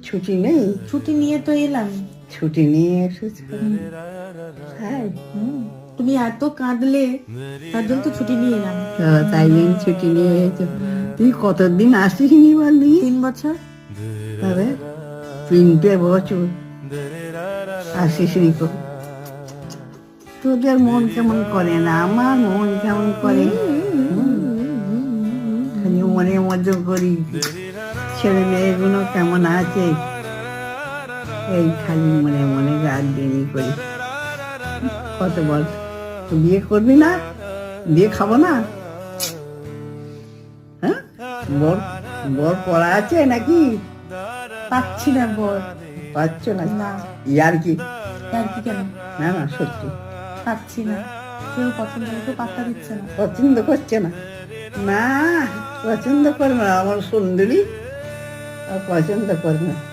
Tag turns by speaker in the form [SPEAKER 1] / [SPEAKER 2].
[SPEAKER 1] ছুটি নেই?
[SPEAKER 2] ছুটি নিয়ে তো এলাম।
[SPEAKER 1] ছুটি নিয়ে এসেছো? হ্যাঁ,
[SPEAKER 2] তুমি এত কাঁদলে, তার জন্য তো ছুটি নিয়ে এলাম।
[SPEAKER 1] তাই জন্য ছুটি নিয়ে এসেছো। তুই কতদিন আসিসনি বললি?
[SPEAKER 2] 3 বছর।
[SPEAKER 1] তবে 3টে বছর আসিসনি তো। তোদের মন কেমন করে না, আমার মন কেমন করে। খালি মনের মধ্যে করি ছেলে মেয়েগুলো কেমন আছে, এই খালি মনে মনে রাত দিনই করি। কত বল, তো বিয়ে করবি না? বিয়ে খাবো না? হ্যাঁ, বর বর পড়া আছে নাকি?
[SPEAKER 2] পাচ্ছি না বর।
[SPEAKER 1] পাচ্ছ না?
[SPEAKER 2] না।
[SPEAKER 1] ইয়ার কি?
[SPEAKER 2] আর কি কেন?
[SPEAKER 1] না না, সত্যি
[SPEAKER 2] পাচ্ছি না, কেউ পছন্দ মতো পাত্তা দিচ্ছে না।
[SPEAKER 1] পছন্দ করছে না? না, পছন্দ করবে না, আমার সুন্দরী আর পছন্দ করবে না।